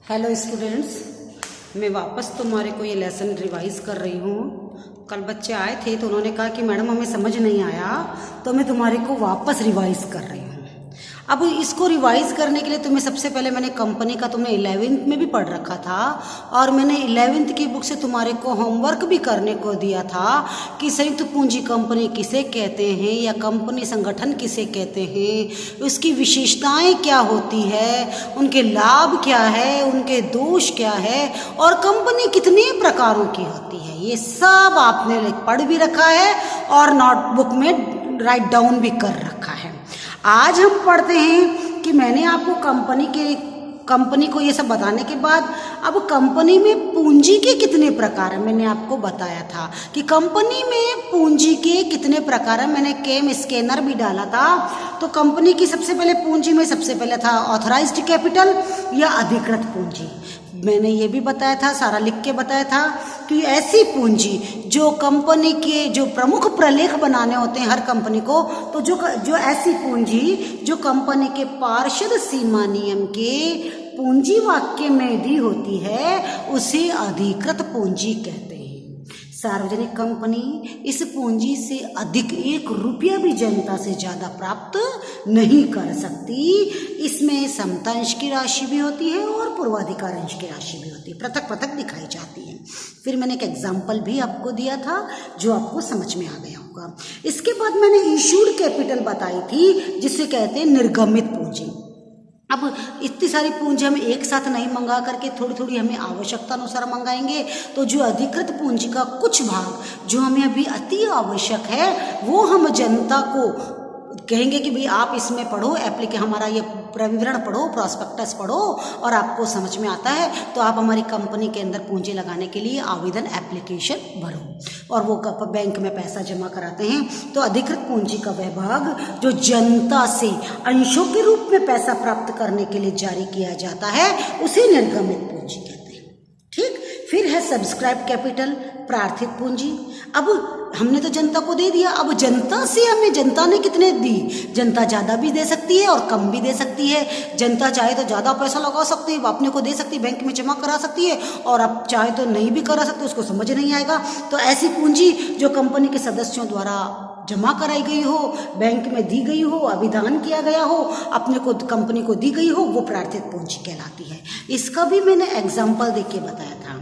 Hello students, मैं वापस तुम्हारे को ये लेसन रिवाइज कर रही हूँ। कल बच्चे आए थे तो उन्होंने कहा कि मैडम हमें समझ नहीं आया, तो मैं तुम्हारे को वापस रिवाइज कर रही हूँ। अब इसको रिवाइज करने के लिए तुम्हें सबसे पहले मैंने कंपनी का तुमने 11th में भी पढ़ रखा था और मैंने 11th की बुक से तुम्हारे को होमवर्क भी करने को दिया था कि संयुक्त पूंजी कंपनी किसे कहते हैं या कंपनी संगठन किसे कहते हैं, उसकी विशेषताएं क्या होती है, उनके लाभ क्या है, उनके दोष क्या है और कंपनी कितने प्रकारों की होती है। ये सब आपने पढ़ भी रखा है और नोटबुक में राइट डाउन भी कर रखा है। आज हम पढ़ते हैं कि मैंने आपको कंपनी को ये सब बताने के बाद अब कंपनी में पूंजी के कितने प्रकार हैं मैंने आपको बताया था कि कंपनी में पूंजी के कितने प्रकार हैं। मैंने केम स्कैनर भी डाला था। तो कंपनी की सबसे पहले पूंजी में सबसे पहले था ऑथराइज्ड कैपिटल या अधिकृत पूंजी। मैंने ये भी बताया था, सारा लिख के बताया था कि ऐसी पूंजी जो कंपनी के जो प्रमुख प्रलेख बनाने होते हैं हर कंपनी को, तो जो ऐसी पूंजी जो कंपनी के पार्षद सीमा नियम के पूंजी वाक्य में दी होती है उसे अधिकृत पूंजी कहते हैं। सार्वजनिक कंपनी इस पूंजी से अधिक 1 रुपया भी जनता से ज़्यादा प्राप्त नहीं कर सकती। इसमें समतांश की राशि भी होती है और पूर्वाधिकार अंश की राशि भी होती है, पृथक पृथक दिखाई जाती है। फिर मैंने एक एग्जाम्पल भी आपको दिया था जो आपको समझ में आ गया होगा। इसके बाद मैंने इशूड कैपिटल बताई थी जिसे कहते हैं निर्गमित पूंजी। अब इतनी सारी पूंजी हम एक साथ नहीं मंगा करके थोड़ी थोड़ी हमें आवश्यकता अनुसार मंगाएंगे, तो जो अधिकृत पूंजी का कुछ भाग जो हमें अभी अति आवश्यक है वो हम जनता को कहेंगे कि भाई आप इसमें पढ़ो, हमारा ये विवरण पढ़ो, प्रॉस्पेक्टस पढ़ो और आपको समझ में आता है तो आप हमारी कंपनी के अंदर पूंजी लगाने के लिए आवेदन एप्लीकेशन भरो और वो बैंक में पैसा जमा कराते हैं। तो अधिकृत पूंजी का वह भाग जो जनता से अंशों के रूप में पैसा प्राप्त करने के लिए जारी किया जाता है उसे निर्गमित पूंजी कहते हैं। ठीक, फिर है सब्सक्राइब कैपिटल, प्रार्थित पूंजी। अब हमने तो जनता को दे दिया, अब जनता ने कितने दी? जनता ज़्यादा भी दे सकती है और कम भी दे सकती है। जनता चाहे तो ज़्यादा पैसा लगा सकती है, अपने को दे सकती है, बैंक में जमा करा सकती है, और अब चाहे तो नहीं भी करा सकती, उसको समझ नहीं आएगा। तो ऐसी पूंजी जो कंपनी के सदस्यों द्वारा जमा कराई गई हो, बैंक में दी गई हो, अभिदान किया गया हो, अपने को कंपनी को दी गई हो, वो प्रार्थित पूंजी कहलाती है। इसका भी मैंने एग्जाम्पल दे के बताया था।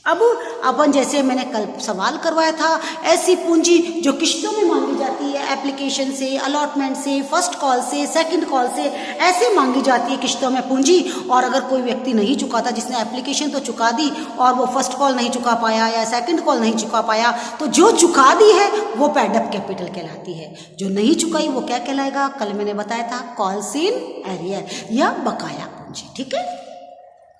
अब अपन जैसे मैंने कल सवाल करवाया था, ऐसी पूंजी जो किश्तों में मांगी जाती है, एप्लीकेशन से, अलॉटमेंट से, फर्स्ट कॉल से, सेकंड कॉल से, ऐसे मांगी जाती है किश्तों में पूंजी। और अगर कोई व्यक्ति नहीं चुकाता, जिसने एप्लीकेशन तो चुका दी और वो फर्स्ट कॉल नहीं चुका पाया या सेकंड कॉल नहीं चुका पाया, तो जो चुका दी है वो पेड अप कैपिटल कहलाती है। जो नहीं चुकाई वो क्या कहलाएगा? कल मैंने बताया था कॉल्स इन एरियर या बकाया पूंजी। ठीक है,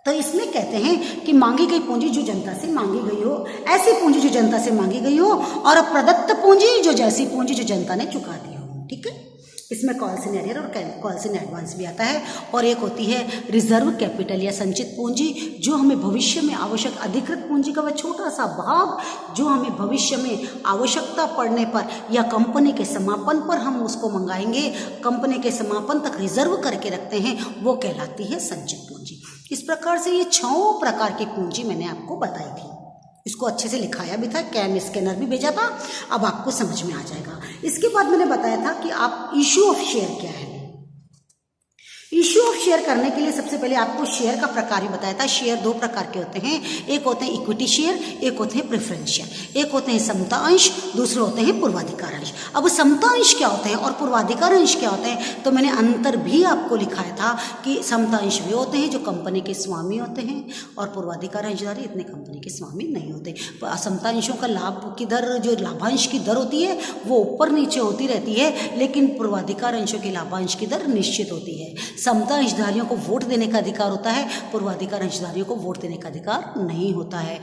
तो इसमें कहते हैं कि मांगी गई पूंजी जो जनता से मांगी गई हो, ऐसी पूंजी जो जनता से मांगी गई हो, और प्रदत्त पूंजी जो जैसी पूंजी जो जनता ने चुका दी हो। ठीक है, इसमें कॉल्स इन एरियर और कॉल्स इन एडवांस भी आता है। और एक होती है रिजर्व कैपिटल या संचित पूंजी, जो हमें भविष्य में आवश्यक अधिकृत पूंजी का वह छोटा सा भाग जो हमें भविष्य में आवश्यकता पड़ने पर या कंपनी के समापन पर हम उसको मंगाएंगे, कंपनी के समापन तक रिजर्व करके रखते हैं, वो कहलाती है संचित पूंजी। इस प्रकार से ये 6 प्रकार की पूंजी मैंने आपको बताई थी। इसको अच्छे से लिखाया भी था, कैम स्कैनर भी भेजा था, अब आपको समझ में आ जाएगा। इसके बाद मैंने बताया था कि आप इश्यू ऑफ शेयर क्या है। इश्यू ऑफ शेयर करने के लिए सबसे पहले आपको शेयर का प्रकार ही बताया था। शेयर 2 प्रकार के होते हैं, एक होते हैं इक्विटी शेयर, एक होते हैं प्रेफरेंस शेयर। एक होते हैं समता अंश, दूसरे होते हैं पूर्वाधिकार अंश। अब समता अंश क्या होते हैं और पूर्वाधिकार अंश क्या होते हैं, तो मैंने अंतर भी आपको लिखाया था कि समता अंश वे होते हैं जो कंपनी के स्वामी होते हैं और पूर्वाधिकार अंशधारी इतने कंपनी के स्वामी नहीं होते। समता अंशों का लाभ की दर, जो लाभांश की दर होती है वो ऊपर नीचे होती रहती है, लेकिन पूर्वाधिकार अंशों की लाभांश की दर निश्चित होती है। समता अंशधारियों को वोट देने का अधिकार होता है, पूर्वाधिकार अंशधारियों को वोट देने का अधिकार नहीं होता है।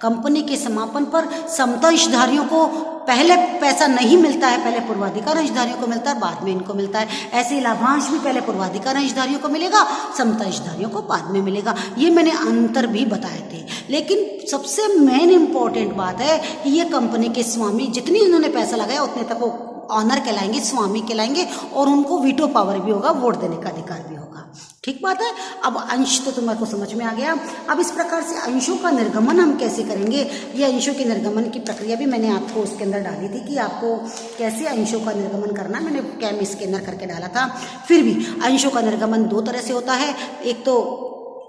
कंपनी के समापन पर समता अंशधारियों को पहले पैसा नहीं मिलता है, पहले पूर्वाधिकार अंशधारियों को मिलता है, बाद में इनको मिलता है। ऐसे लाभांश भी पहले पूर्वाधिकार अंशधारियों को मिलेगा, समता अंशधारियों को बाद में मिलेगा। ये मैंने अंतर भी बताए थे। लेकिन सबसे मेन इंपॉर्टेंट बात है कि ये कंपनी के स्वामी जितनी इन्होंने पैसा लगाया उतने तक वो ऑनर कहलाएंगे, स्वामी कहलाएंगे, और उनको वीटो पावर भी होगा, वोट देने का अधिकार भी होगा। ठीक बात है। अब अंश तो तुम्हारे समझ में आ गया। अब इस प्रकार से अंशों का निर्गमन हम कैसे करेंगे, ये अंशों के निर्गमन की प्रक्रिया भी मैंने आपको उसके अंदर डाली थी कि आपको कैसे अंशों का निर्गमन करना, मैंने कैम स्कैनर करके डाला था। फिर भी अंशों का निर्गमन दो तरह से होता है, एक तो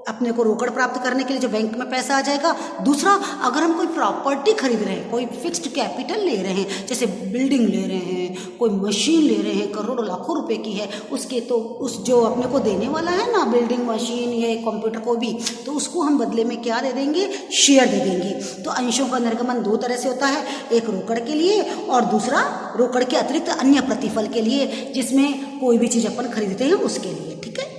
अपने को रोकड़ प्राप्त करने के लिए जो बैंक में पैसा आ जाएगा, दूसरा अगर हम कोई प्रॉपर्टी खरीद रहे हैं, कोई फिक्स्ड कैपिटल ले रहे हैं, जैसे बिल्डिंग ले रहे हैं, कोई मशीन ले रहे हैं करोड़ों लाखों रुपए की है, उसके तो उस जो अपने को देने वाला है ना बिल्डिंग, मशीन या कंप्यूटर को भी, तो उसको हम बदले में क्या दे देंगे, शेयर दे देंगे। तो अंशों का निर्गमन दो तरह से होता है, एक रोकड़ के लिए और दूसरा रोकड़ के अतिरिक्त अन्य प्रतिफल के लिए, जिसमें कोई भी चीज अपन खरीदते हैं उसके लिए। ठीक है।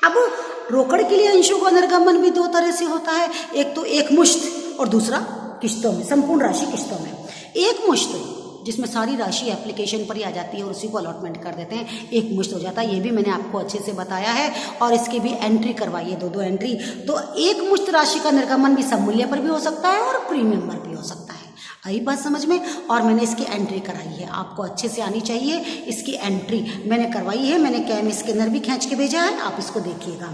अब रोकड़ के लिए अंशों का निर्गमन भी दो तरह से होता है, एक तो एक मुश्त और दूसरा किस्तों में, संपूर्ण राशि किस्तों में। एक मुश्त जिसमें सारी राशि एप्लीकेशन पर ही आ जाती है और उसी को अलॉटमेंट कर देते हैं, एक मुश्त हो जाता है। ये भी मैंने आपको अच्छे से बताया है और इसकी भी एंट्री करवाई है, दो एंट्री। तो एक मुश्त राशि का निर्गमन भी सममूल्य पर भी हो सकता है और प्रीमियम पर भी हो सकता है। आई बात समझ में। और मैंने इसकी एंट्री कराई है, आपको अच्छे से आनी चाहिए। इसकी एंट्री मैंने करवाई है, मैंने कैम स्कैनर भी खींच के भेजा है, आप इसको देखिएगा।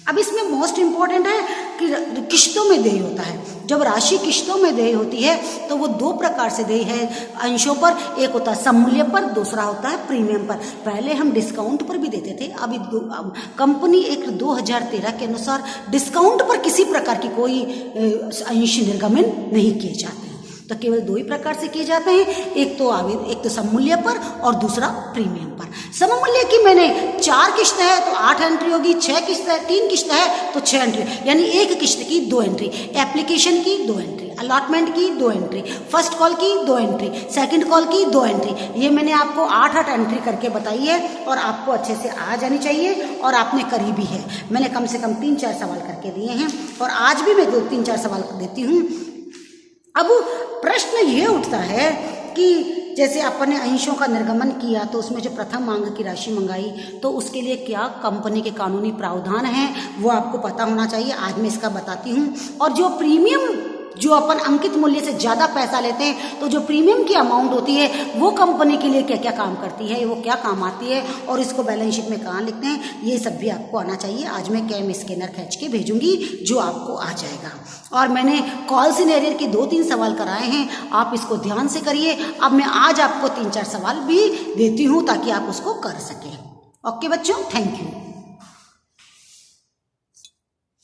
अब इसमें मोस्ट इंपॉर्टेंट है कि किस्तों में देय होता है। जब राशि किस्तों में देय होती है तो वो दो प्रकार से देय है अंशों पर, एक होता है सममूल्य पर, दूसरा होता है प्रीमियम पर। पहले हम डिस्काउंट पर भी देते थे, अभी कंपनी एक 2013 के अनुसार डिस्काउंट पर किसी प्रकार की कोई अंश निर्गमन नहीं किए जाते, तो केवल दो ही प्रकार से किए जाते हैं, एक तो सममूल्य पर और दूसरा प्रीमियम पर। सममूल्य की मैंने 4 किस्त है तो 8 एंट्री होगी, 6 किस्त है, 3 किस्त है तो 6 एंट्री, यानी एक किस्त की 2 एंट्री, एप्लीकेशन की 2 एंट्री, अलॉटमेंट की 2 एंट्री, फर्स्ट कॉल की 2 एंट्री, सेकंड कॉल की 2 एंट्री। ये मैंने आपको 8 एंट्री करके बताई है और आपको अच्छे से आ जानी चाहिए और आपने करी भी है। मैंने कम से कम 3-4 सवाल करके दिए हैं और आज भी मैं 2-3-4 सवाल देती हूँ। अब प्रश्न ये उठता है कि जैसे अपन ने अंशों का निर्गमन किया तो उसमें जो प्रथम मांग की राशि मंगाई तो उसके लिए क्या कंपनी के कानूनी प्रावधान हैं वो आपको पता होना चाहिए। आज मैं इसका बताती हूँ। और जो प्रीमियम, जो अपन अंकित मूल्य से ज़्यादा पैसा लेते हैं तो जो प्रीमियम की अमाउंट होती है वो कंपनी के लिए क्या क्या काम करती है, वो क्या काम आती है और इसको बैलेंस शीट में कहाँ लिखते हैं, ये सब भी आपको आना चाहिए। आज मैं कैम स्कैनर खींच के भेजूंगी जो आपको आ जाएगा। और मैंने कॉल सिनेरियर के 2-3 सवाल कराए हैं, आप इसको ध्यान से करिए। अब मैं आज आपको 3-4 सवाल भी देती हूँ ताकि आप उसको कर सकें। ओके बच्चों, थैंक यू।